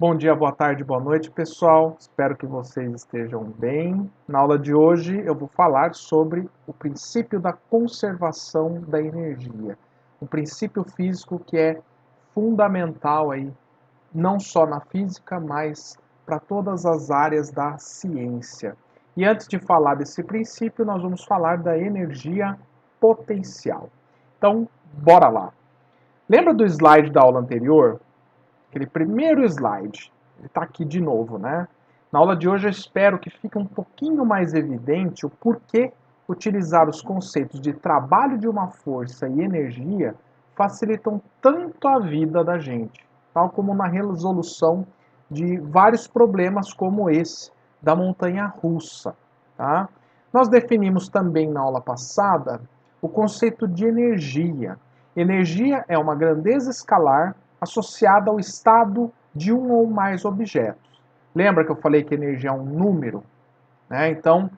Bom dia, boa tarde, boa noite, pessoal. Espero que vocês estejam bem. Na aula de hoje eu vou falar sobre o princípio da conservação da energia. Um princípio físico que é fundamental aí, não só na física, mas para todas as áreas da ciência. E antes de falar desse princípio, nós vamos falar da energia potencial. Então, bora lá. Lembra do slide da aula anterior? Aquele primeiro slide, ele está aqui de novo, né? Na aula de hoje eu espero que fique um pouquinho mais evidente o porquê utilizar os conceitos de trabalho de uma força e energia facilitam tanto a vida da gente, tal como na resolução de vários problemas como esse da montanha russa, tá? Nós definimos também na aula passada o conceito de energia. Energia é uma grandeza escalar associada ao estado de um ou mais objetos. Lembra que eu falei que energia é um número? Né? Então,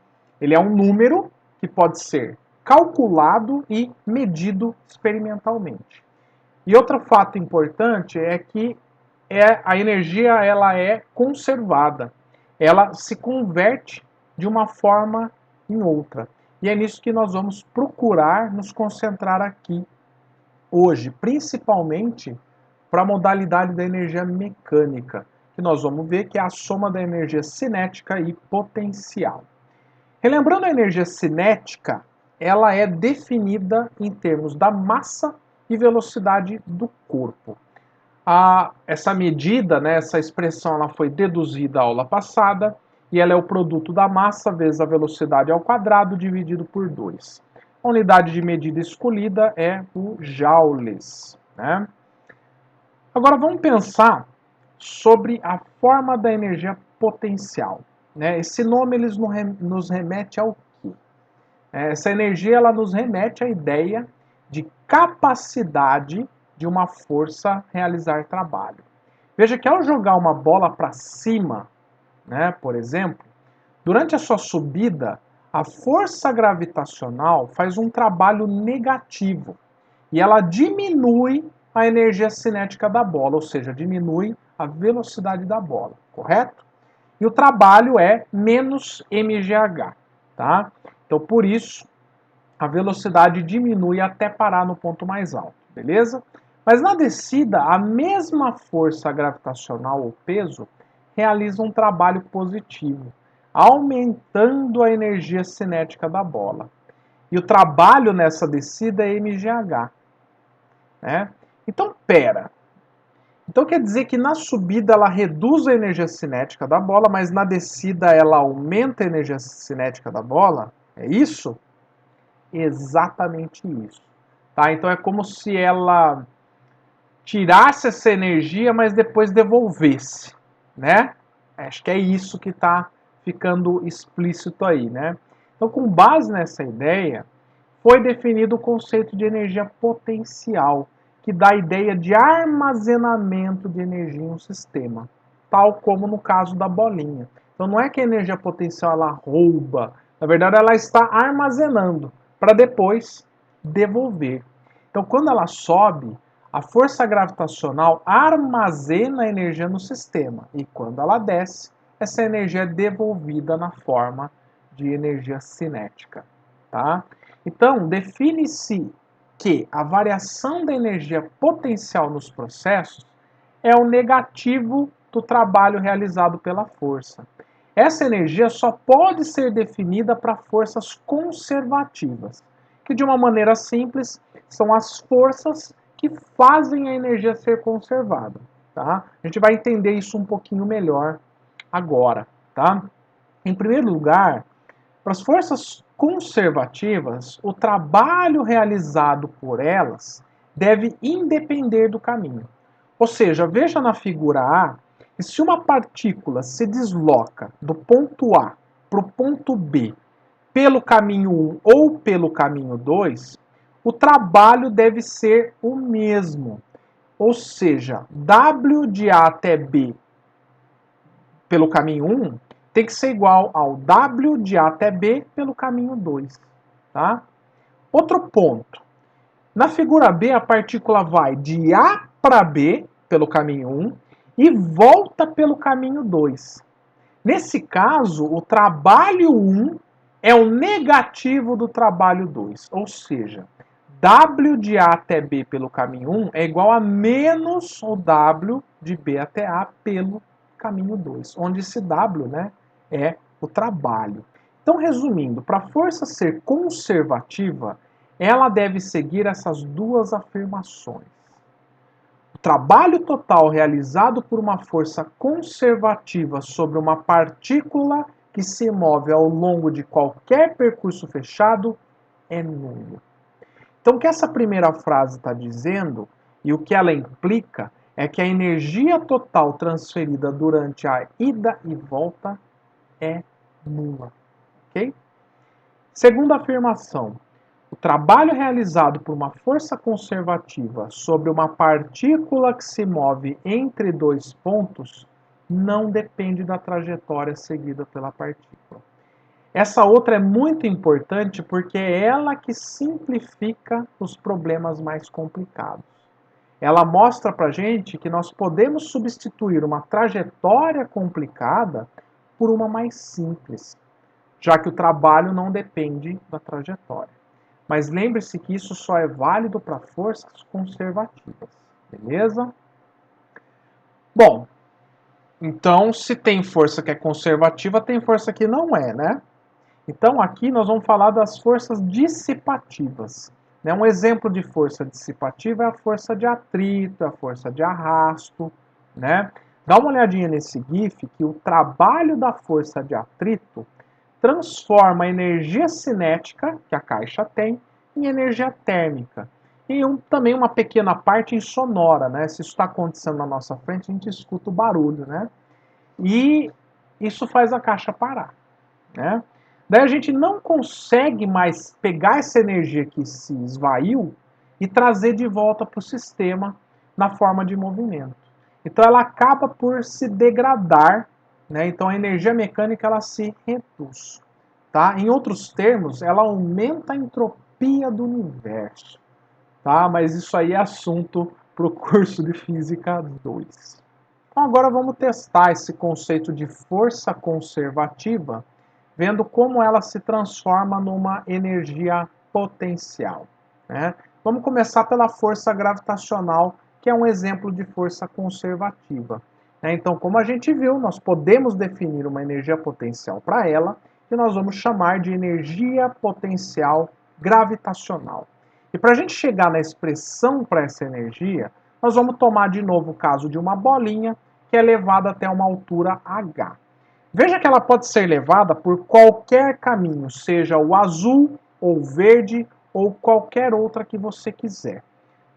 ele é um número que pode ser calculado e medido experimentalmente. E outro fato importante é que a energia ela é conservada. Ela se converte de uma forma em outra. E é nisso que nós vamos procurar nos concentrar aqui hoje, principalmente para a modalidade da energia mecânica, que nós vamos ver que é a soma da energia cinética e potencial. Relembrando a energia cinética, ela é definida em termos da massa e velocidade do corpo. Essa medida, né, essa expressão, ela foi deduzida na aula passada e ela é o produto da massa vezes a velocidade ao quadrado dividido por 2. A unidade de medida escolhida é o joules, né? Agora vamos pensar sobre a forma da energia potencial, né? Esse nome nos remete ao quê? Essa energia ela nos remete à ideia de capacidade de uma força realizar trabalho. Veja que ao jogar uma bola para cima, né, por exemplo, durante a sua subida, a força gravitacional faz um trabalho negativo e ela diminui a energia cinética da bola, ou seja, diminui a velocidade da bola, correto? E o trabalho é menos mgh, tá? Então, por isso, a velocidade diminui até parar no ponto mais alto, beleza? Mas na descida, a mesma força gravitacional ou peso realiza um trabalho positivo, aumentando a energia cinética da bola. E o trabalho nessa descida é mgh, né? Então, pera. Então quer dizer que na subida ela reduz a energia cinética da bola, mas na descida ela aumenta a energia cinética da bola? É isso? Exatamente isso. Tá? Então é como se ela tirasse essa energia, mas depois devolvesse, né? Acho que é isso que está ficando explícito aí, né? Então, com base nessa ideia, foi definido o conceito de energia potencial, que dá a ideia de armazenamento de energia em um sistema, tal como no caso da bolinha. Então não é que a energia potencial ela rouba, na verdade ela está armazenando para depois devolver. Então quando ela sobe, a força gravitacional armazena a energia no sistema e quando ela desce, essa energia é devolvida na forma de energia cinética, tá? Então, define-se que a variação da energia potencial nos processos é o negativo do trabalho realizado pela força. Essa energia só pode ser definida para forças conservativas, que de uma maneira simples são as forças que fazem a energia ser conservada. Tá? A gente vai entender isso um pouquinho melhor agora. Tá? Em primeiro lugar, para as forças conservativas, o trabalho realizado por elas deve independer do caminho. Ou seja, veja na figura A que se uma partícula se desloca do ponto A para o ponto B pelo caminho 1 ou pelo caminho 2, o trabalho deve ser o mesmo. Ou seja, W de A até B pelo caminho 1 tem que ser igual ao W de A até B pelo caminho 2. Tá? Outro ponto. Na figura B, a partícula vai de A para B pelo caminho 1 e volta pelo caminho 2. Nesse caso, o trabalho 1 é o negativo do trabalho 2, ou seja, W de A até B pelo caminho 1 é igual a menos o W de B até A pelo caminho 2, onde esse W, né, é o trabalho. Então, resumindo, para a força ser conservativa, ela deve seguir essas duas afirmações. O trabalho total realizado por uma força conservativa sobre uma partícula que se move ao longo de qualquer percurso fechado é nulo. Então, o que essa primeira frase está dizendo e o que ela implica é que a energia total transferida durante a ida e volta é nula. Ok? Segunda afirmação. O trabalho realizado por uma força conservativa sobre uma partícula que se move entre dois pontos não depende da trajetória seguida pela partícula. Essa outra é muito importante porque é ela que simplifica os problemas mais complicados. Ela mostra para a gente que nós podemos substituir uma trajetória complicada por uma mais simples, já que o trabalho não depende da trajetória. Mas lembre-se que isso só é válido para forças conservativas, beleza? Bom, então se tem força que é conservativa, tem força que não é, né? Então aqui nós vamos falar das forças dissipativas. Um exemplo de força dissipativa é a força de atrito, a força de arrasto, né? Dá uma olhadinha nesse GIF que o trabalho da força de atrito transforma a energia cinética, que a caixa tem, em energia térmica. E também uma pequena parte em sonora, né? Se isso está acontecendo na nossa frente, a gente escuta o barulho, né? E isso faz a caixa parar, né? Daí a gente não consegue mais pegar essa energia que se esvaiu e trazer de volta para o sistema na forma de movimento. Então ela acaba por se degradar, né? Então a energia mecânica ela se reduz. Tá? Em outros termos, ela aumenta a entropia do universo. Tá? Mas isso aí é assunto para o curso de Física 2. Então agora vamos testar esse conceito de força conservativa, vendo como ela se transforma numa energia potencial, né? Vamos começar pela força gravitacional, que é um exemplo de força conservativa. Então, como a gente viu, nós podemos definir uma energia potencial para ela, que nós vamos chamar de energia potencial gravitacional. E para a gente chegar na expressão para essa energia, nós vamos tomar de novo o caso de uma bolinha que é levada até uma altura h. Veja que ela pode ser levada por qualquer caminho, seja o azul, ou o verde, ou qualquer outra que você quiser.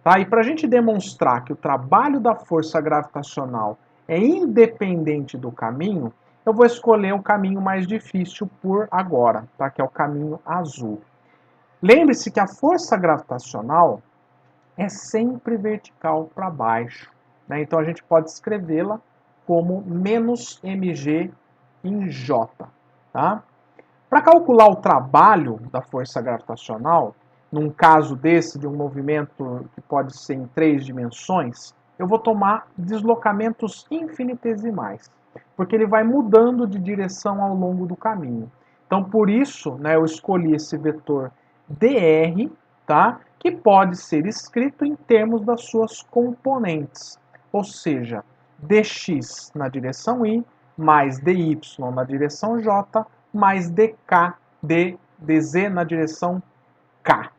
Tá? E para a gente demonstrar que o trabalho da força gravitacional é independente do caminho, eu vou escolher o caminho mais difícil por agora, tá? Que é o caminho azul. Lembre-se que a força gravitacional é sempre vertical para baixo, né? Então a gente pode escrevê-la como menos mg em J. Tá? Para calcular o trabalho da força gravitacional, num caso desse, de um movimento que pode ser em 3 dimensões, eu vou tomar deslocamentos infinitesimais, porque ele vai mudando de direção ao longo do caminho. Então, por isso, né, eu escolhi esse vetor dr, tá, que pode ser escrito em termos das suas componentes, ou seja, dx na direção y, mais dy na direção j, mais dz na direção k.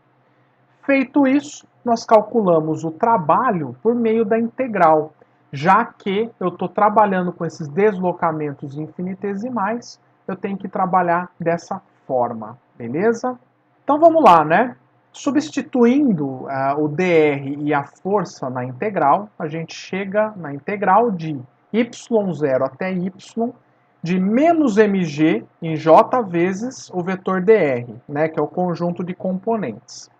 Feito isso, nós calculamos o trabalho por meio da integral, já que eu estou trabalhando com esses deslocamentos infinitesimais, eu tenho que trabalhar dessa forma, beleza? Então vamos lá, né? Substituindo o dr e a força na integral, a gente chega na integral de y0 até y de menos mg em j vezes o vetor dr, né, que é o conjunto de componentes.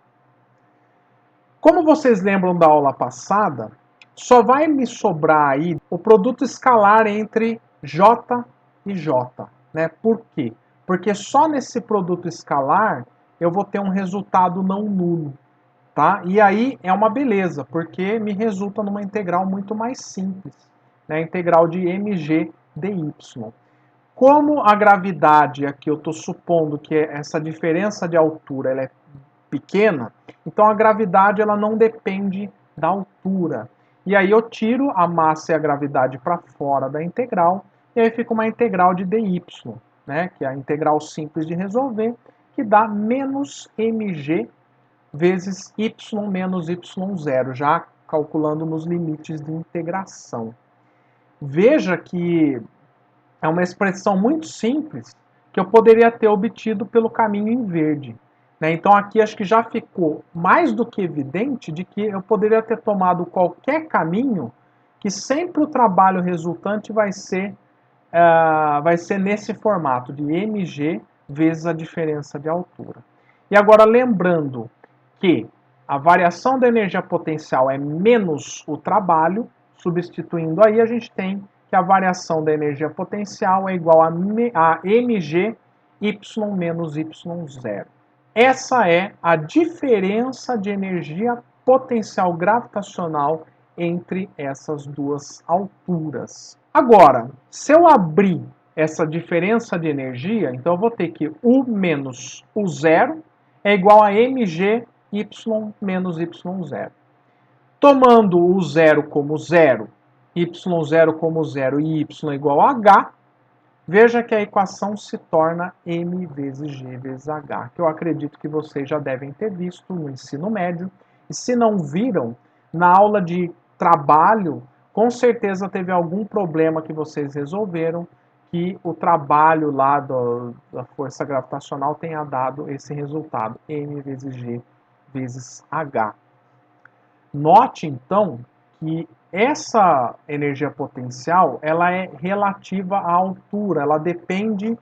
Como vocês lembram da aula passada, só vai me sobrar aí o produto escalar entre j e j. Né? Por quê? Porque só nesse produto escalar eu vou ter um resultado não nulo. Tá? E aí é uma beleza, porque me resulta numa integral muito mais simples. né, a integral de mg dy. Como a gravidade, aqui eu estou supondo que essa diferença de altura ela é pequena, então a gravidade ela não depende da altura. E aí eu tiro a massa e a gravidade para fora da integral, e aí fica uma integral de dy, né, que é a integral simples de resolver, que dá menos mg vezes y menos y0, já calculando nos limites de integração. Veja que é uma expressão muito simples que eu poderia ter obtido pelo caminho em verde. Né? Então aqui acho que já ficou mais do que evidente de que eu poderia ter tomado qualquer caminho que sempre o trabalho resultante vai ser nesse formato de mg vezes a diferença de altura. E agora lembrando que a variação da energia potencial é menos o trabalho, substituindo aí a gente tem que a variação da energia potencial é igual a mg y menos y0. Essa é a diferença de energia potencial gravitacional entre essas duas alturas. Agora, se eu abrir essa diferença de energia, então eu vou ter que U menos U0 é igual a mg y menos y0. Tomando o zero como zero, y0 como zero e y igual a h, veja que a equação se torna m vezes g vezes h, que eu acredito que vocês já devem ter visto no ensino médio. E se não viram, na aula de trabalho, com certeza teve algum problema que vocês resolveram, que o trabalho lá da força gravitacional tenha dado esse resultado, m vezes g vezes h. Note, então, que essa energia potencial ela é relativa à altura, ela depende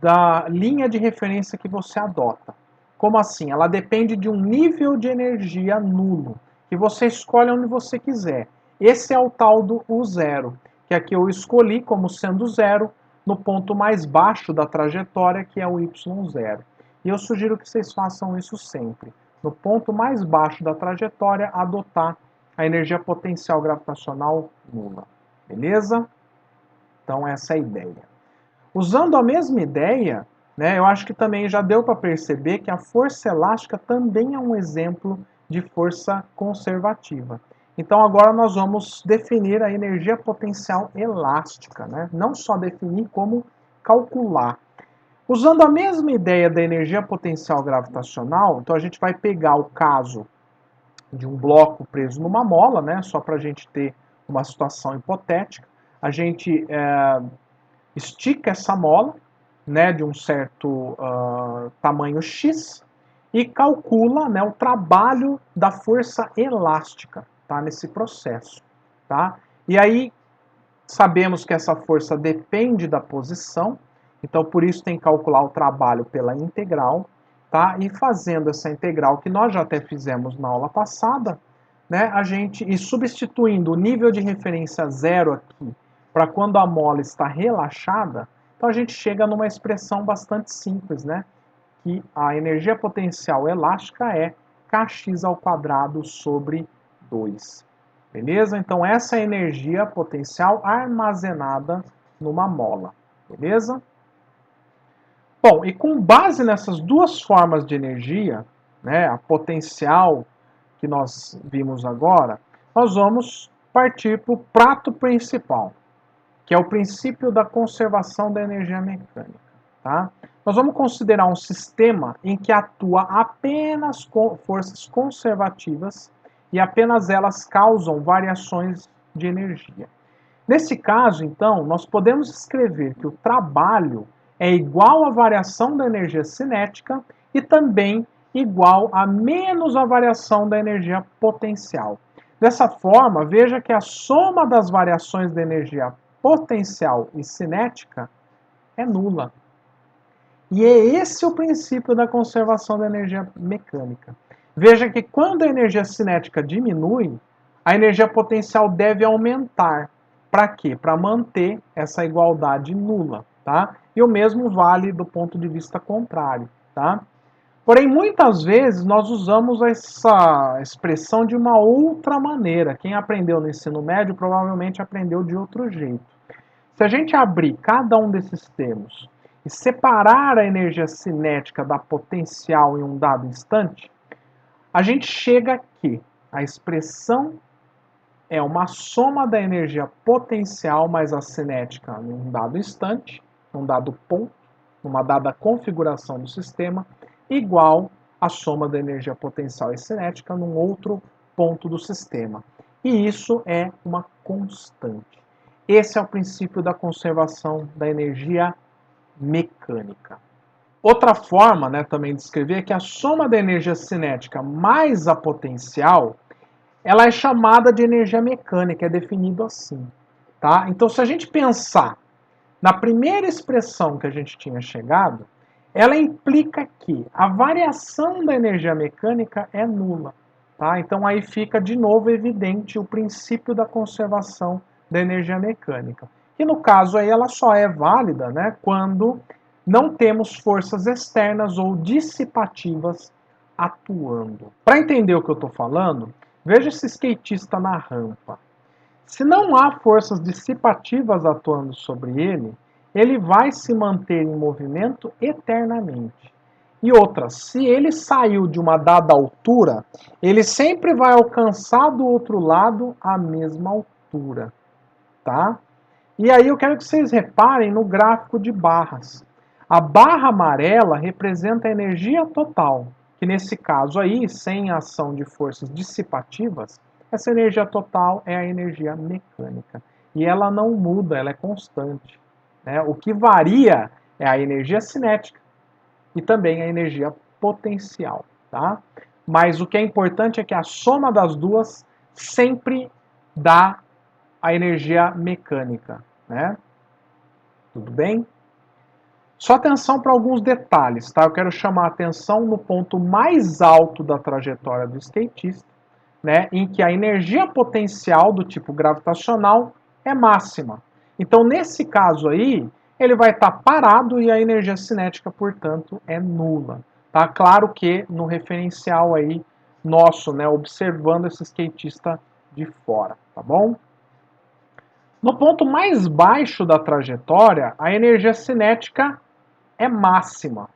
da linha de referência que você adota. Como assim? Ela depende de um nível de energia nulo, que você escolhe onde você quiser. Esse é o tal do U0, que aqui eu escolhi como sendo zero no ponto mais baixo da trajetória, que é o Y0. E eu sugiro que vocês façam isso sempre. No ponto mais baixo da trajetória, adotar a energia potencial gravitacional nula. Beleza? Então, essa é a ideia. Usando a mesma ideia, né, eu acho que também já deu para perceber que a força elástica também é um exemplo de força conservativa. Então, agora nós vamos definir a energia potencial elástica. Né? Não só definir, como calcular. Usando a mesma ideia da energia potencial gravitacional, então a gente vai pegar o caso de um bloco preso numa mola, né, só para a gente ter uma situação hipotética. A gente estica essa mola, né, de um certo tamanho x e calcula, né, o trabalho da força elástica, tá, nesse processo. Tá? E aí sabemos que essa força depende da posição, então por isso tem que calcular o trabalho pela integral, tá? E fazendo essa integral que nós já até fizemos na aula passada, né, e substituindo o nível de referência zero aqui para quando a mola está relaxada, então a gente chega numa expressão bastante simples, né? Que a energia potencial elástica é kx ao quadrado sobre 2. Beleza? Então essa é a energia potencial armazenada numa mola. Beleza? Bom, e com base nessas duas formas de energia, né, a potencial que nós vimos agora, nós vamos partir para o prato principal, que é o princípio da conservação da energia mecânica. Tá? Nós vamos considerar um sistema em que atua apenas forças conservativas e apenas elas causam variações de energia. Nesse caso, então, nós podemos escrever que o trabalho é igual à variação da energia cinética e também igual a menos a variação da energia potencial. Dessa forma, veja que a soma das variações da energia potencial e cinética é nula. E é esse o princípio da conservação da energia mecânica. Veja que quando a energia cinética diminui, a energia potencial deve aumentar. Para quê? Para manter essa igualdade nula. Tá? E o mesmo vale do ponto de vista contrário. Tá? Porém, muitas vezes nós usamos essa expressão de uma outra maneira. Quem aprendeu no ensino médio provavelmente aprendeu de outro jeito. Se a gente abrir cada um desses termos e separar a energia cinética da potencial em um dado instante, a gente chega aqui. A expressão é uma soma da energia potencial mais a cinética em um dado instante, num dado ponto, numa dada configuração do sistema, igual à soma da energia potencial e cinética num outro ponto do sistema. E isso é uma constante. Esse é o princípio da conservação da energia mecânica. Outra forma, também de escrever é que a soma da energia cinética mais a potencial, ela é chamada de energia mecânica, é definido assim. Tá? Então, se a gente pensar na primeira expressão que a gente tinha chegado, ela implica que a variação da energia mecânica é nula. Tá? Então, aí fica de novo evidente o princípio da conservação da energia mecânica. E no caso aí ela só é válida quando não temos forças externas ou dissipativas atuando. Para entender o que eu estou falando, veja esse skatista na rampa. Se não há forças dissipativas atuando sobre ele, ele vai se manter em movimento eternamente. E outra, se ele saiu de uma dada altura, ele sempre vai alcançar do outro lado a mesma altura. Tá? E aí eu quero que vocês reparem no gráfico de barras. A barra amarela representa a energia total, que nesse caso aí, sem a ação de forças dissipativas, essa energia total é a energia mecânica. E ela não muda, ela é constante. O que varia é a energia cinética e também a energia potencial. Tá? Mas o que é importante é que a soma das duas sempre dá a energia mecânica. Tudo bem? Só atenção para alguns detalhes, tá? Eu quero chamar a atenção no ponto mais alto da trajetória do skatista, em que a energia potencial do tipo gravitacional é máxima. Então, nesse caso aí, ele vai estar parado e a energia cinética, portanto, é nula. Tá? Claro que no referencial aí nosso, observando esse skatista de fora, tá bom? No ponto mais baixo da trajetória, a energia cinética é máxima,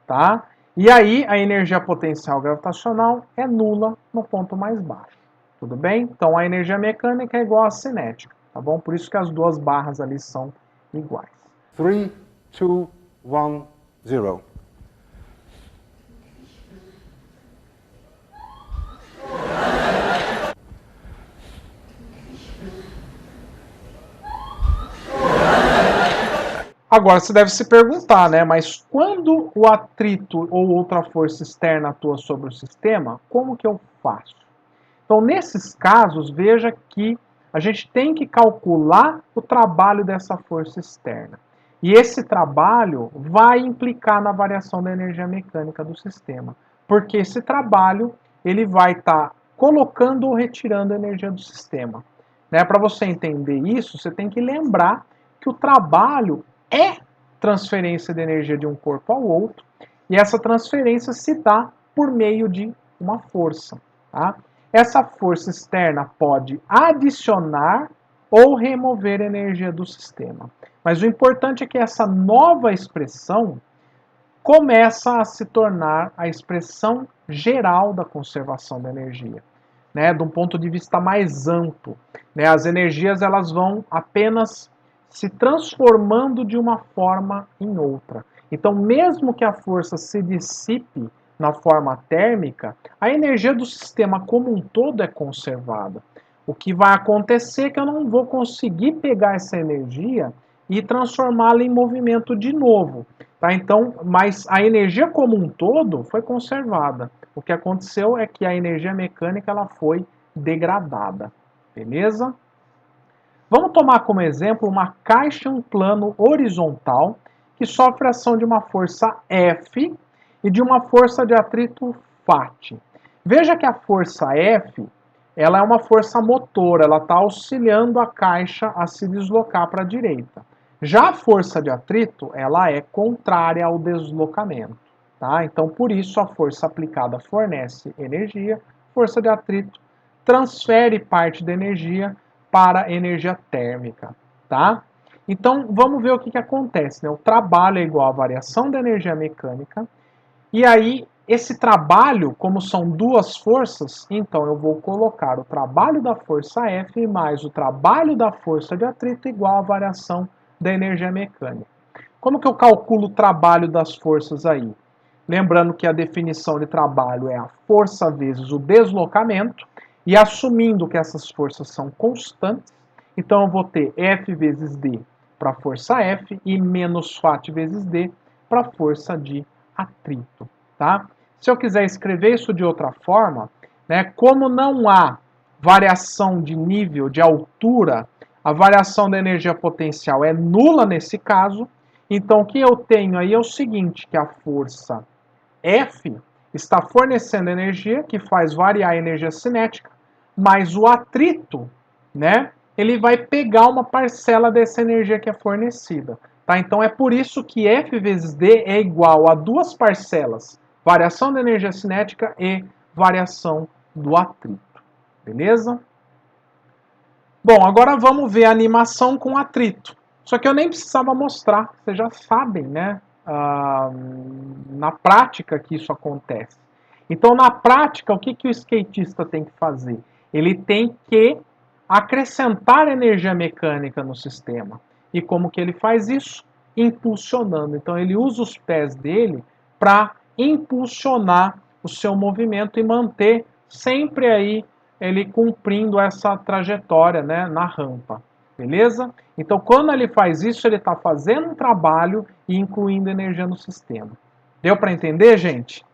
tá? E aí a energia potencial gravitacional é nula no ponto mais baixo. Tudo bem? Então a energia mecânica é igual à cinética, tá bom? Por isso que as duas barras ali são iguais. 3, 2, 1, 0. Agora você deve se perguntar, mas quando o atrito ou outra força externa atua sobre o sistema, como que eu faço? Então, nesses casos, veja que a gente tem que calcular o trabalho dessa força externa. E esse trabalho vai implicar na variação da energia mecânica do sistema, porque esse trabalho ele vai estar colocando ou retirando a energia do sistema. Para você entender isso, você tem que lembrar que o trabalho é transferência de energia de um corpo ao outro, e essa transferência se dá por meio de uma força. Tá? Essa força externa pode adicionar ou remover energia do sistema. Mas o importante é que essa nova expressão começa a se tornar a expressão geral da conservação da energia, de um ponto de vista mais amplo. As energias elas vão apenas se transformando de uma forma em outra. Então, mesmo que a força se dissipe na forma térmica, a energia do sistema como um todo é conservada. O que vai acontecer é que eu não vou conseguir pegar essa energia e transformá-la em movimento de novo. Tá? Então, mas a energia como um todo foi conservada. O que aconteceu é que a energia mecânica ela foi degradada. Beleza? Vamos tomar como exemplo uma caixa em um plano horizontal que sofre a ação de uma força F e de uma força de atrito Φ. Veja que a força F ela é uma força motora, ela está auxiliando a caixa a se deslocar para a direita. Já a força de atrito ela é contrária ao deslocamento. Tá? Então, por isso, a força aplicada fornece energia, força de atrito transfere parte da energia para a energia térmica. Tá? Então, vamos ver o que acontece. Né? O trabalho é igual à variação da energia mecânica, e aí, esse trabalho, como são duas forças, então eu vou colocar o trabalho da força F mais o trabalho da força de atrito igual à variação da energia mecânica. Como que eu calculo o trabalho das forças aí? Lembrando que a definição de trabalho é a força vezes o deslocamento, e assumindo que essas forças são constantes, então eu vou ter F vezes D para a força F e menos FAT vezes D para a força de atrito. Tá? Se eu quiser escrever isso de outra forma, né, como não há variação de nível, de altura, a variação da energia potencial é nula nesse caso, então o que eu tenho aí é o seguinte, que a força F está fornecendo energia, que faz variar a energia cinética, mas o atrito, né, ele vai pegar uma parcela dessa energia que é fornecida. Tá? Então é por isso que F vezes D é igual a duas parcelas, variação da energia cinética e variação do atrito. Beleza? Bom, agora vamos ver a animação com atrito. Só que eu nem precisava mostrar, vocês já sabem, né? Na prática que isso acontece. Então, na prática, o que o skatista tem que fazer? Ele tem que acrescentar energia mecânica no sistema. E como que ele faz isso? Impulsionando. Então, ele usa os pés dele para impulsionar o seu movimento e manter sempre aí ele cumprindo essa trajetória, né, na rampa. Beleza? Então, quando ele faz isso, ele está fazendo um trabalho e incluindo energia no sistema. Deu para entender, gente?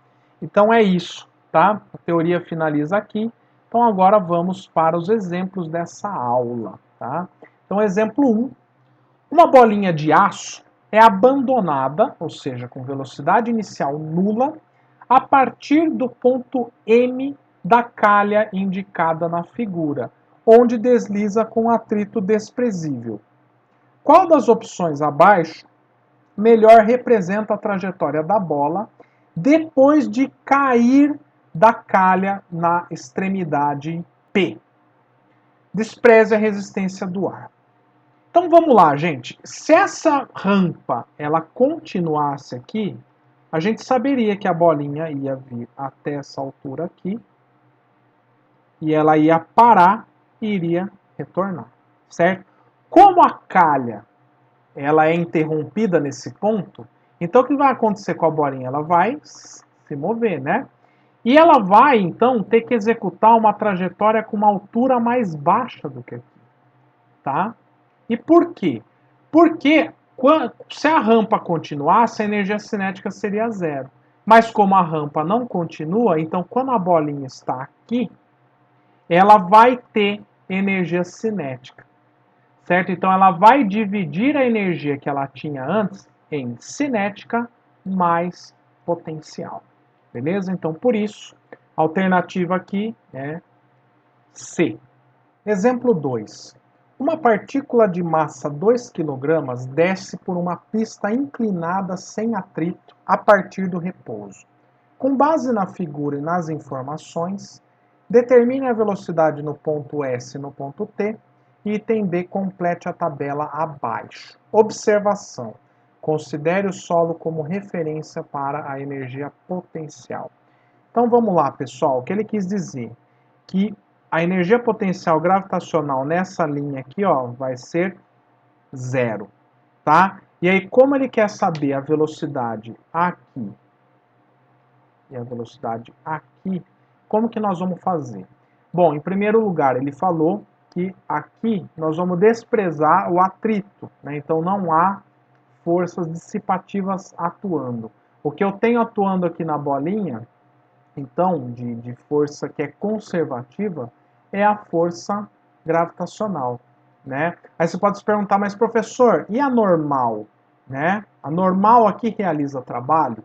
Então é isso, tá? A teoria finaliza aqui. Então agora vamos para os exemplos dessa aula, tá? Então, exemplo 1. Uma bolinha de aço é abandonada, ou seja, com velocidade inicial nula, a partir do ponto M da calha indicada na figura, onde desliza com atrito desprezível. Qual das opções abaixo melhor representa a trajetória da bola depois de cair da calha na extremidade P? Despreze a resistência do ar. Então vamos lá, gente. Se essa rampa ela continuasse aqui, a gente saberia que a bolinha ia vir até essa altura aqui e ela ia parar e iria retornar, certo? Como a calha ela é interrompida nesse ponto, então o que vai acontecer com a bolinha? Ela vai se mover, né? E ela vai, então, ter que executar uma trajetória com uma altura mais baixa do que aqui, tá? E por quê? Porque se a rampa continuasse, a energia cinética seria zero. Mas como a rampa não continua, então quando a bolinha está aqui, ela vai ter energia cinética, certo? Então ela vai dividir a energia que ela tinha antes em cinética mais potencial, beleza? Então por isso, a alternativa aqui é C. Exemplo 2. Uma partícula de massa 2 kg desce por uma pista inclinada sem atrito a partir do repouso. Com base na figura e nas informações, determine a velocidade no ponto S e no ponto T e item B complete a tabela abaixo. Observação. Considere o solo como referência para a energia potencial. Então vamos lá, pessoal. O que ele quis dizer? Que a energia potencial gravitacional nessa linha aqui, ó, vai ser zero, tá? E aí, como ele quer saber a velocidade aqui e a velocidade aqui, como que nós vamos fazer? Bom, em primeiro lugar, ele falou que aqui nós vamos desprezar o atrito, né? Então não há forças dissipativas atuando. O que eu tenho atuando aqui na bolinha, então, de força que é conservativa, é a força gravitacional, né? Aí você pode se perguntar, mas professor, e a normal, né? A normal aqui realiza trabalho?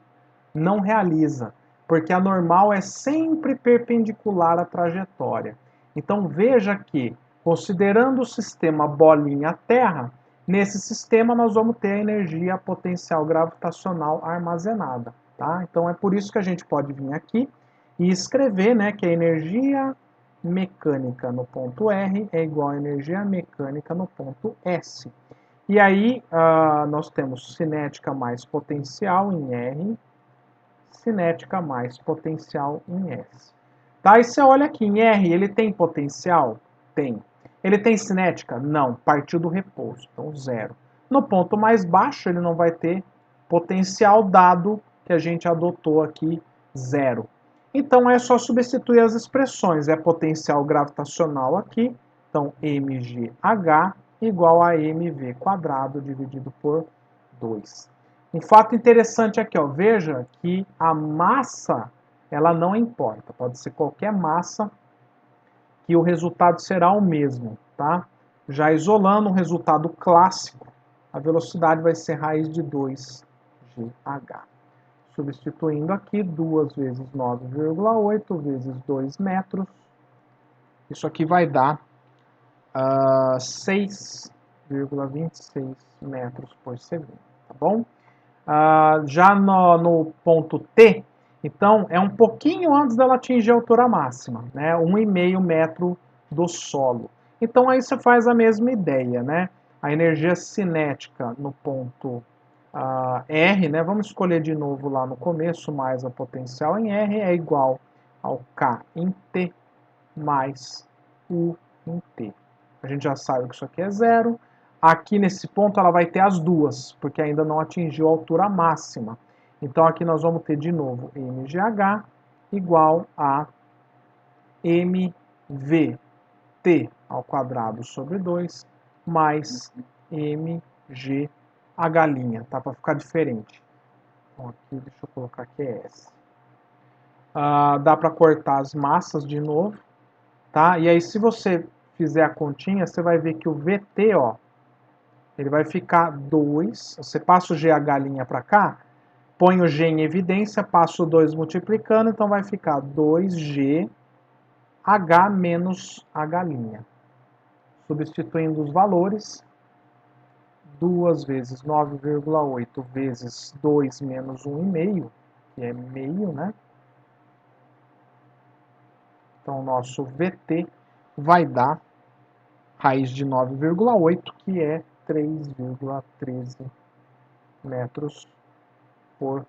Não realiza, porque a normal é sempre perpendicular à trajetória. Então veja que, considerando o sistema bolinha-terra, nesse sistema nós vamos ter a energia potencial gravitacional armazenada. tá? Então é por isso que a gente pode vir aqui e escrever, né, que a energia mecânica no ponto R é igual a energia mecânica no ponto S. E aí nós temos cinética mais potencial em R, cinética mais potencial em S. Tá? E você olha aqui, em R ele tem potencial? Tem. Ele tem cinética? Não, partiu do repouso, então zero. No ponto mais baixo ele não vai ter potencial, dado que a gente adotou aqui zero. Então é só substituir as expressões, é potencial gravitacional aqui, então mgh igual a mv quadrado dividido por 2. Um fato interessante aqui, ó, veja que a massa ela não importa, pode ser qualquer massa que o resultado será o mesmo, tá? Já isolando o resultado clássico, a velocidade vai ser raiz de 2gh. Substituindo aqui, 2 vezes 9,8 vezes 2 metros. Isso aqui vai dar 6,26 metros por segundo, tá bom? Já no ponto T, então, é um pouquinho antes dela atingir a altura máxima, né? 1,5 metro do solo. Então, aí você faz a mesma ideia, né? A energia cinética no ponto R, né? Vamos escolher de novo lá no começo, mais a potencial em R, é igual ao K em T mais U em T. A gente já sabe que isso aqui é zero. Aqui nesse ponto ela vai ter as duas, porque ainda não atingiu a altura máxima. Então aqui nós vamos ter de novo mgh igual a mvt ao quadrado sobre 2 mais mg a galinha, tá? Para ficar diferente. Então aqui, deixa eu colocar aqui é S. Dá para cortar as massas de novo, tá? E aí se você fizer a continha, você vai ver que o VT, ó, ele vai ficar 2, você passa o G a galinha para cá, põe o G em evidência, passa o 2 multiplicando, então vai ficar 2G H menos a galinha. Substituindo os valores, 2 vezes 9,8 vezes 2 menos 1,5, que é meio, né? Então, o nosso VT vai dar raiz de 9,8, que é 3,13 metros por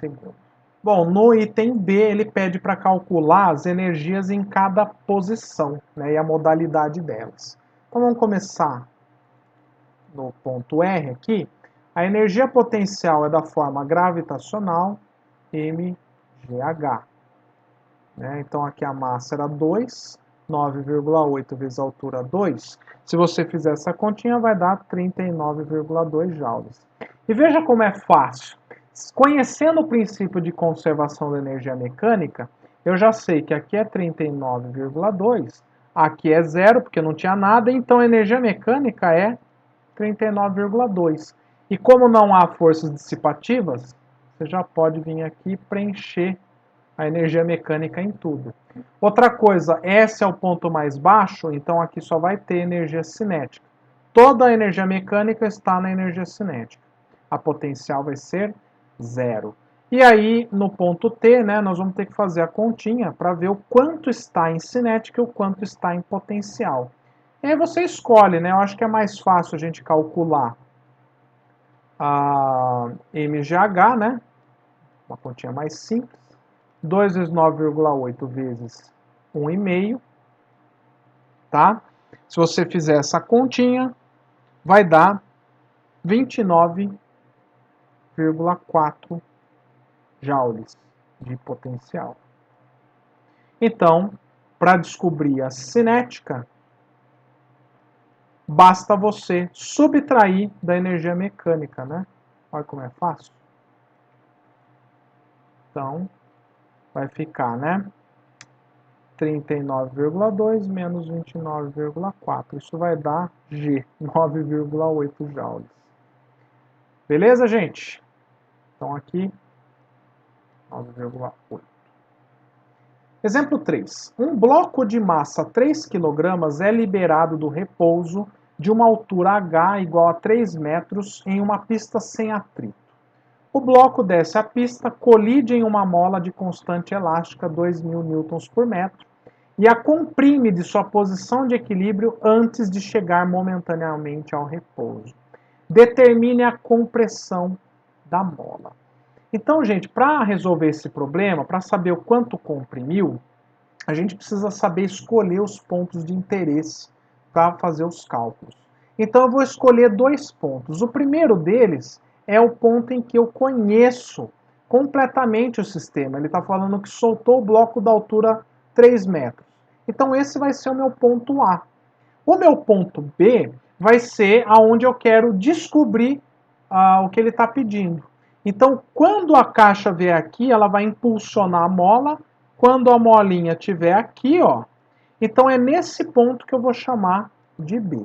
segundo. Bom, no item B, ele pede para calcular as energias em cada posição, né, e a modalidade delas. Então, vamos começar no ponto R aqui. A energia potencial é da forma gravitacional, mgh. Né? Então, aqui a massa era 2, 9,8 vezes a altura 2. Se você fizer essa continha, vai dar 39,2 joules. E veja como é fácil. Conhecendo o princípio de conservação da energia mecânica, eu já sei que aqui é 39,2, aqui é zero, porque não tinha nada, então a energia mecânica é 39,2. E como não há forças dissipativas, você já pode vir aqui e preencher a energia mecânica em tudo. Outra coisa, S é o ponto mais baixo, então aqui só vai ter energia cinética. Toda a energia mecânica está na energia cinética. A potencial vai ser zero. E aí, no ponto T, né, nós vamos ter que fazer a continha para ver o quanto está em cinética e o quanto está em potencial. E aí você escolhe, né? Eu acho que é mais fácil a gente calcular a mgh, né? Uma continha mais simples. 2 vezes 9,8 vezes 1,5, tá? Se você fizer essa continha, vai dar 29,4 joules de potencial. Então, para descobrir a cinética, basta você subtrair da energia mecânica, né? Olha como é fácil. Então, vai ficar, né? 39,2 menos 29,4. Isso vai dar G, 9,8 joules. Beleza, gente? Então, aqui, 9,8. Exemplo 3. Um bloco de massa 3 kg é liberado do repouso de uma altura h igual a 3 metros em uma pista sem atrito. O bloco desce a pista, colide em uma mola de constante elástica 2.000 newtons por metro e a comprime de sua posição de equilíbrio antes de chegar momentaneamente ao repouso. Determine a compressão da mola. Então, gente, para resolver esse problema, para saber o quanto comprimiu, a gente precisa saber escolher os pontos de interesse para fazer os cálculos. Então, eu vou escolher 2 pontos. O primeiro deles é o ponto em que eu conheço completamente o sistema. Ele está falando que soltou o bloco da altura 3 metros. Então, esse vai ser o meu ponto A. O meu ponto B vai ser aonde eu quero descobrir o que ele está pedindo. Então, quando a caixa vier aqui, ela vai impulsionar a mola. Quando a molinha estiver aqui, ó, então é nesse ponto que eu vou chamar de B.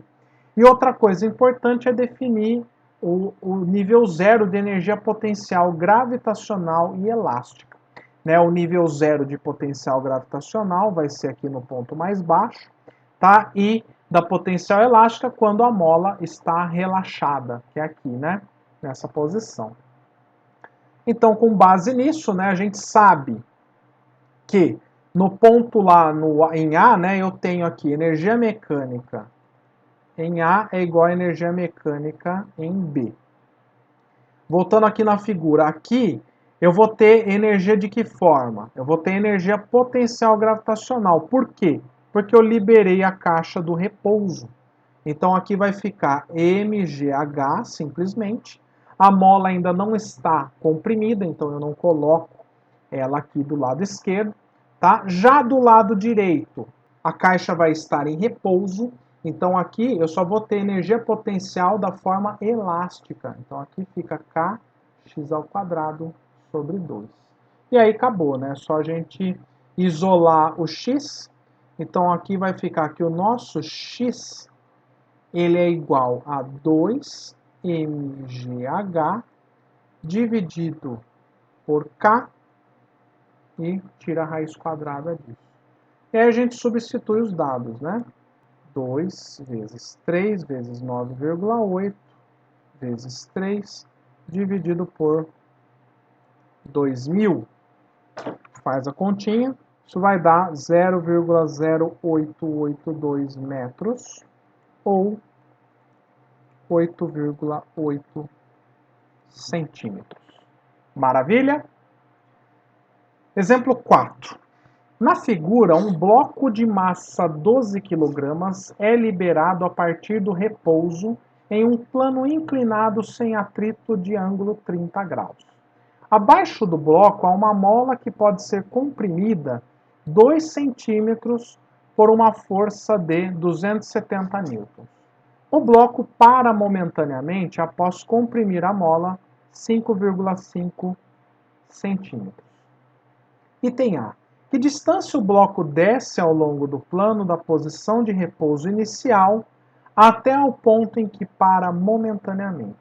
E outra coisa importante é definir o nível zero de energia potencial gravitacional e elástica. Né? O nível zero de potencial gravitacional vai ser aqui no ponto mais baixo, tá? E da potencial elástica quando a mola está relaxada, que é aqui, né? Nessa posição. Então, com base nisso, né, a gente sabe que no ponto lá em A, né, eu tenho aqui energia mecânica em A é igual a energia mecânica em B. Voltando aqui na figura, aqui eu vou ter energia de que forma? Eu vou ter energia potencial gravitacional. Por quê? Porque eu liberei a caixa do repouso. Então aqui vai ficar mgh, simplesmente. A mola ainda não está comprimida, então eu não coloco ela aqui do lado esquerdo. Tá? Já do lado direito, a caixa vai estar em repouso. Então aqui eu só vou ter energia potencial da forma elástica. Então aqui fica kx ao quadrado sobre 2. E aí acabou, né? Só a gente isolar o x. Então aqui vai ficar que o nosso x ele é igual a 2mgh dividido por k e tira a raiz quadrada disso. E aí a gente substitui os dados, né? 2 vezes 3 vezes 9,8 vezes 3 dividido por 2.000. Faz a continha. Isso vai dar 0,0882 metros ou 8,8 centímetros. Maravilha? Exemplo 4. Na figura, um bloco de massa 12 kg é liberado a partir do repouso em um plano inclinado sem atrito de ângulo 30 graus. Abaixo do bloco há uma mola que pode ser comprimida 2 centímetros por uma força de 270 newtons. O bloco para momentaneamente após comprimir a mola 5,5 centímetros. Item A. Que distância o bloco desce ao longo do plano da posição de repouso inicial até o ponto em que para momentaneamente?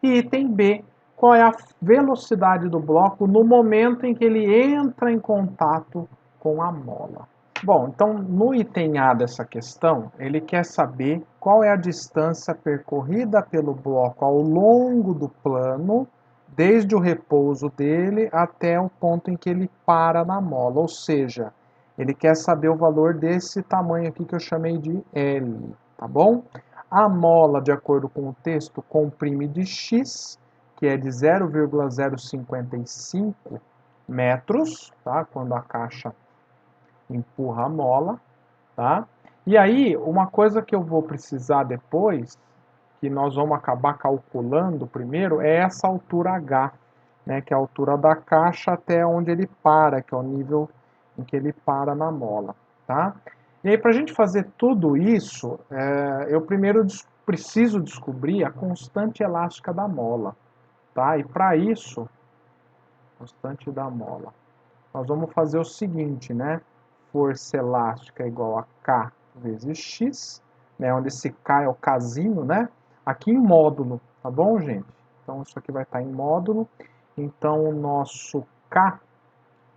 E item B. Qual é a velocidade do bloco no momento em que ele entra em contato com a mola? Bom, então no item A dessa questão, ele quer saber qual é a distância percorrida pelo bloco ao longo do plano, desde o repouso dele até o ponto em que ele para na mola, ou seja, ele quer saber o valor desse tamanho aqui que eu chamei de L, tá bom? A mola, de acordo com o texto, comprime de x, que é de 0,055 metros, tá? Quando a caixa empurra a mola, tá? E aí, uma coisa que eu vou precisar depois, que nós vamos acabar calculando primeiro, é essa altura H, né? Que é a altura da caixa até onde ele para, que é o nível em que ele para na mola, tá? E aí, para a gente fazer tudo isso, eu primeiro preciso descobrir a constante elástica da mola, tá? E para isso, constante da mola, nós vamos fazer o seguinte, né? Força elástica é igual a K vezes X, né? Onde esse K é o Kzinho, né? Aqui em módulo, tá bom, gente? Então, isso aqui vai estar em módulo. Então, o nosso K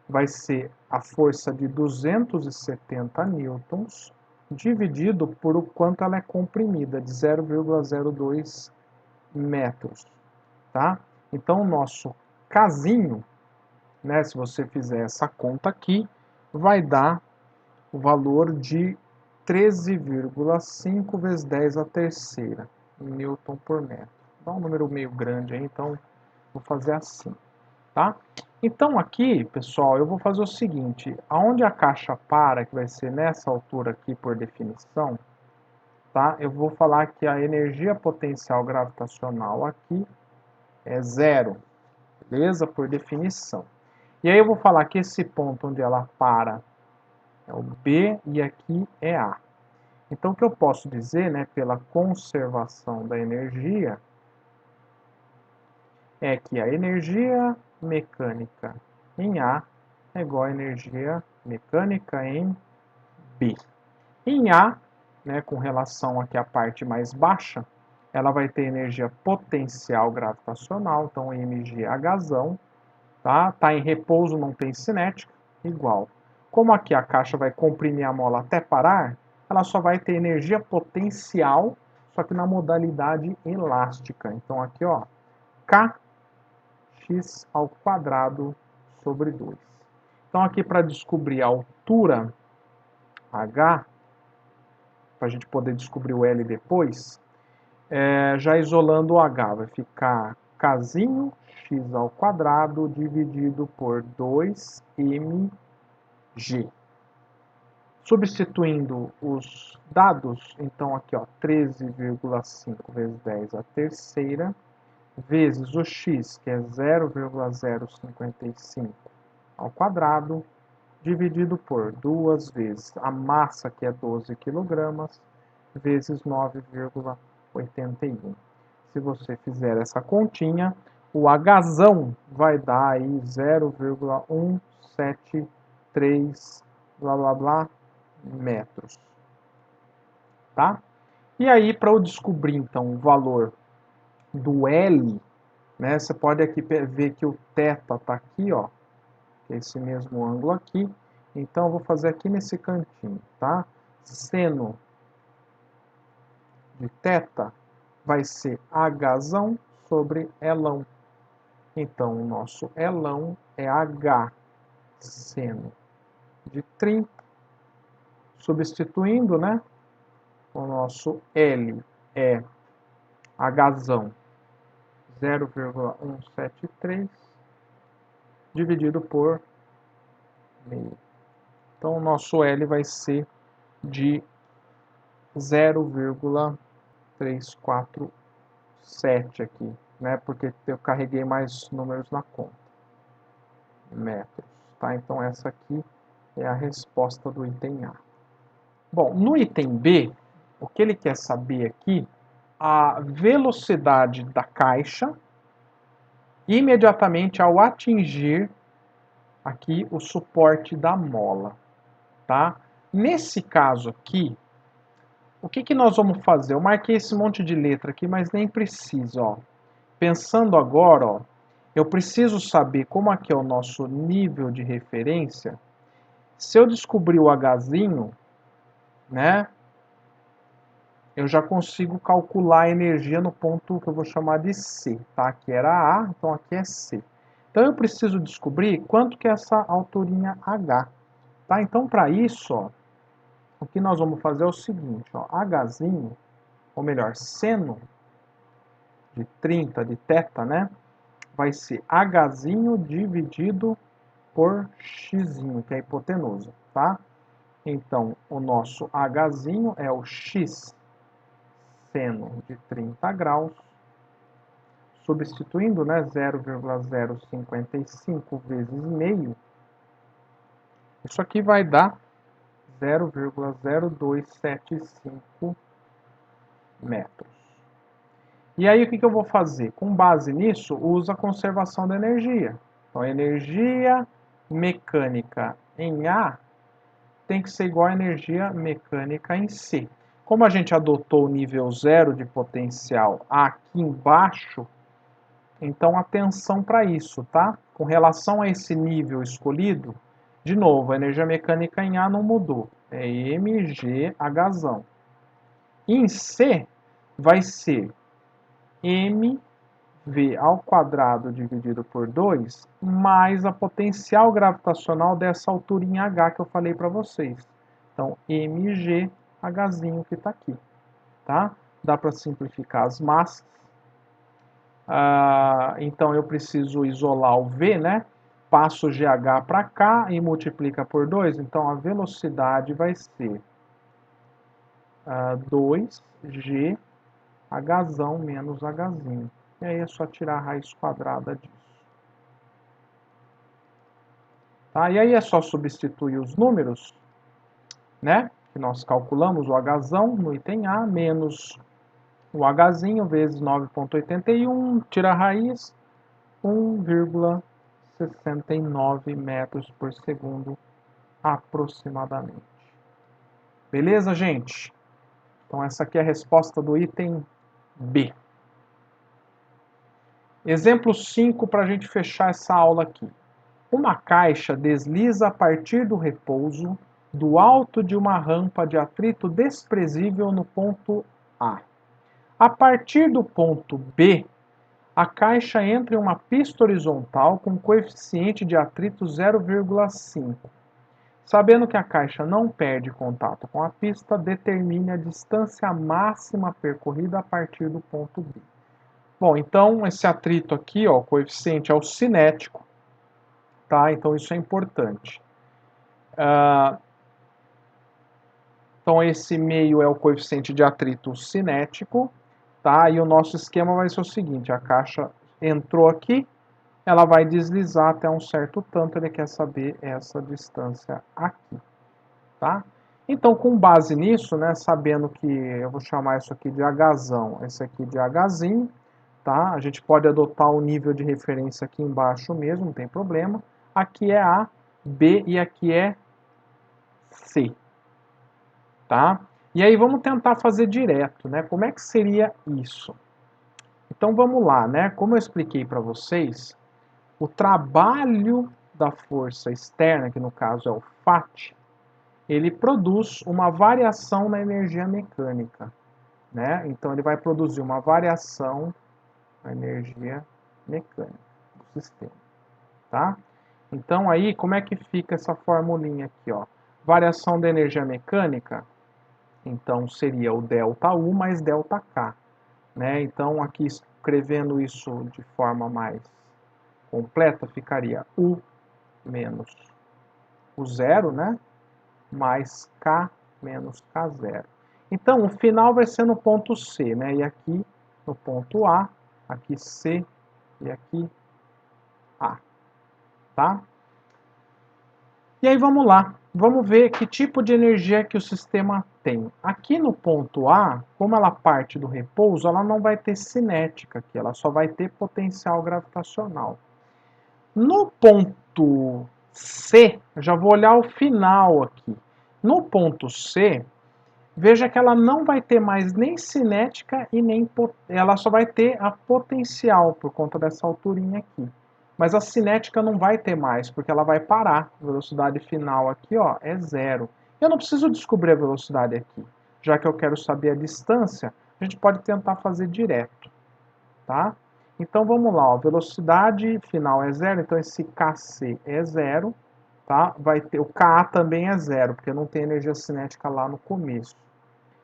vai ser a força de 270 newtons, dividido por o quanto ela é comprimida, de 0,02 metros, tá? Então, o nosso Kzinho, né, se você fizer essa conta aqui, vai dar o valor de 13,5 vezes 10 a terceira newton por metro. Dá um número meio grande aí, então vou fazer assim, tá? Então aqui, pessoal, eu vou fazer o seguinte, aonde a caixa para, que vai ser nessa altura aqui por definição, tá? Eu vou falar que a energia potencial gravitacional aqui é zero, beleza? Por definição. E aí eu vou falar que esse ponto onde ela para é o B e aqui é A. Então o que eu posso dizer, né, pela conservação da energia, é que a energia mecânica em A é igual a energia mecânica em B. Em A, né, com relação aqui à parte mais baixa, ela vai ter energia potencial gravitacional, então mgh, tá? Tá em repouso, não tem cinética, igual. Como aqui a caixa vai comprimir a mola até parar, ela só vai ter energia potencial, só que na modalidade elástica. Então aqui, ó, kx ao quadrado sobre 2. Então aqui para descobrir a altura h, para a gente poder descobrir o L depois, já isolando o H, vai ficar Kzinho x ao quadrado dividido por 2mg. Substituindo os dados, então aqui, ó, 13,5 vezes 10 a terceira, vezes o x, que é 0,055 ao quadrado, dividido por 2 vezes a massa, que é 12 kg, vezes 9,81. Se você fizer essa continha, o Hzão vai dar aí 0,173 blá blá blá metros. Tá? E aí, para eu descobrir então o valor do L, né, você pode aqui ver que o θ está aqui, ó, que é esse mesmo ângulo aqui. Então eu vou fazer aqui nesse cantinho, tá? Seno de θ vai ser Hzão sobre Lão. Então, o nosso Lão é H seno de 30. Substituindo, né? O nosso L é Hzão 0,173 dividido por meio. Então, o nosso L vai ser de 0,347 aqui, né? Porque eu carreguei mais números na conta. Metros, tá? Então essa aqui é a resposta do item A. Bom, no item B, o que ele quer saber aqui, a velocidade da caixa imediatamente ao atingir aqui o suporte da mola, tá? Nesse caso aqui, o que nós vamos fazer? Eu marquei esse monte de letra aqui, mas nem precisa, ó. Pensando agora, ó, eu preciso saber como aqui é o nosso nível de referência. Se eu descobrir o Hzinho, né, eu já consigo calcular a energia no ponto que eu vou chamar de C, tá? Aqui era A, então aqui é C. Então eu preciso descobrir quanto que é essa alturinha H, tá? Então para isso, ó, o que nós vamos fazer é o seguinte, ó, Hzinho, ou melhor, seno de 30 de θ, né? Vai ser Hzinho dividido por xzinho, que é a hipotenusa, tá? Então, o nosso Hzinho é o x seno de 30 graus, substituindo, né, 0,055 vezes meio, isso aqui vai dar 0,0275 metros. E aí o que eu vou fazer? Com base nisso, usa a conservação da energia. Então, a energia mecânica em A tem que ser igual à energia mecânica em C. Como a gente adotou o nível 0 de potencial aqui embaixo, então atenção para isso, tá? Com relação a esse nível escolhido, de novo, a energia mecânica em A não mudou. É mgh. Em C vai ser m V ao quadrado dividido por 2, mais a potencial gravitacional dessa altura em H que eu falei para vocês. Então, mg, Hzinho que está aqui. Tá? Dá para simplificar as massas. Então, eu preciso isolar o V, né? Passo o GH para cá e multiplica por 2. Então, a velocidade vai ser 2G Hzão menos Hzinho. E aí é só tirar a raiz quadrada disso. Tá? E aí é só substituir os números, né? Que nós calculamos o Hzão no item A, menos o Hzinho vezes 9,81, tira a raiz, 1,69 metros por segundo aproximadamente. Beleza, gente? Então essa aqui é a resposta do item B. Exemplo 5 para a gente fechar essa aula aqui. Uma caixa desliza a partir do repouso do alto de uma rampa de atrito desprezível no ponto A. A partir do ponto B, a caixa entra em uma pista horizontal com coeficiente de atrito 0,5. Sabendo que a caixa não perde contato com a pista, determine a distância máxima percorrida a partir do ponto B. Bom, então esse atrito aqui, ó, o coeficiente é o cinético, tá? Então isso é importante. Então esse meio é o coeficiente de atrito cinético, tá? E o nosso esquema vai ser o seguinte: a caixa entrou aqui, ela vai deslizar até um certo tanto, ele quer saber essa distância aqui, tá? Então, com base nisso, né, sabendo que eu vou chamar isso aqui de Hzão, esse aqui de Hzinho, tá? A gente pode adotar o nível de referência aqui embaixo mesmo, não tem problema. Aqui é A, B e aqui é C, tá? E aí vamos tentar fazer direto, né? Como é que seria isso? Então vamos lá, né? Como eu expliquei para vocês, o trabalho da força externa, que no caso é o Fat, ele produz uma variação na energia mecânica, né? Então ele vai produzir uma variação na energia mecânica do sistema, tá? Então aí, como é que fica essa formulinha aqui, ó? Variação da energia mecânica, então seria o ΔU mais ΔK, né? Então aqui escrevendo isso de forma mais completa, ficaria U menos o zero, né? Mais K menos K0. Então, o final vai ser no ponto C, né? E aqui no ponto A, aqui C e aqui A, tá? E aí vamos lá, vamos ver que tipo de energia que o sistema tem. Aqui no ponto A, como ela parte do repouso, ela não vai ter cinética aqui, ela só vai ter potencial gravitacional. No ponto C, eu já vou olhar o final aqui. No ponto C, veja que ela não vai ter mais nem cinética e nem ela só vai ter a potencial por conta dessa alturinha aqui. Mas a cinética não vai ter mais, porque ela vai parar. A velocidade final aqui, ó, é zero. Eu não preciso descobrir a velocidade aqui. Já que eu quero saber a distância, a gente pode tentar fazer direto, tá? Então vamos lá, ó, velocidade final é zero, então esse Kc é zero, tá? Vai ter, o Ka também é zero, porque não tem energia cinética lá no começo.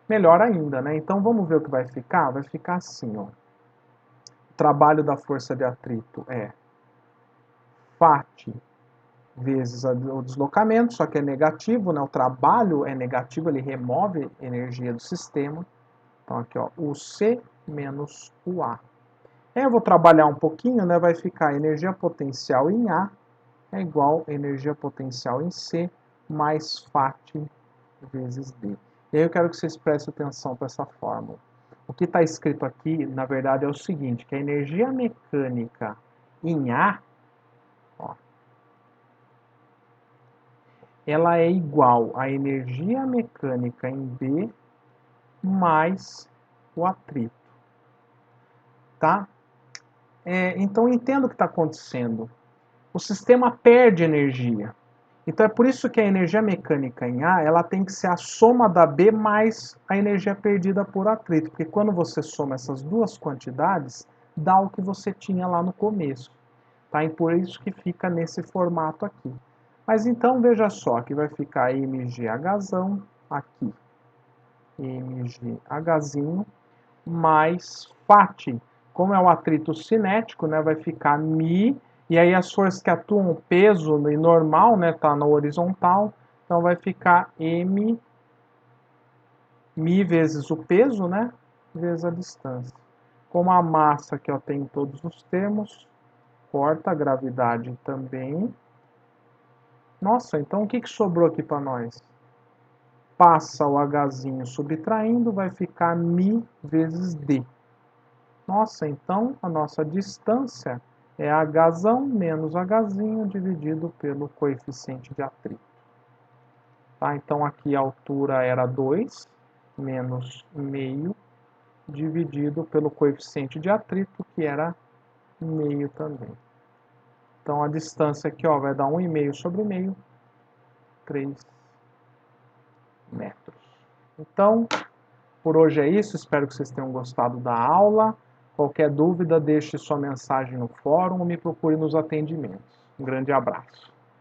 Melhor ainda, né? Então vamos ver o que vai ficar? Vai ficar assim, ó. O trabalho da força de atrito é Fat vezes o deslocamento, só que é negativo, né? O trabalho é negativo, ele remove energia do sistema. Então aqui, ó, o C menos o A. Aí eu vou trabalhar um pouquinho, né? Vai ficar energia potencial em A é igual a energia potencial em C mais Fat vezes D. E aí eu quero que vocês prestem atenção para essa fórmula. O que está escrito aqui, na verdade, é o seguinte, que a energia mecânica em A, ó, ela é igual à energia mecânica em B mais o atrito. Tá? Então, entenda o que está acontecendo. O sistema perde energia. Então, é por isso que a energia mecânica em A ela tem que ser a soma da B mais a energia perdida por atrito. Porque quando você soma essas duas quantidades, dá o que você tinha lá no começo. Tá? E por isso que fica nesse formato aqui. Mas então, veja só, que vai ficar mgh aqui, mgh mais Φ, como é o atrito cinético, né, vai ficar Mi, e aí as forças que atuam, peso e normal, né, tá na horizontal, então vai ficar M, Mi vezes o peso, né, vezes a distância. Como a massa que eu tenho todos os termos, corta a gravidade também. Nossa, então o que sobrou aqui para nós? Passa o Hzinho subtraindo, vai ficar Mi vezes D. Nossa, então a nossa distância é H menos Hzinho dividido pelo coeficiente de atrito. Tá? Então aqui a altura era 2 menos meio dividido pelo coeficiente de atrito, que era meio também. Então a distância aqui ó, vai dar 1,5 sobre meio, 3 metros. Então, por hoje é isso, espero que vocês tenham gostado da aula. Qualquer dúvida, deixe sua mensagem no fórum ou me procure nos atendimentos. Um grande abraço.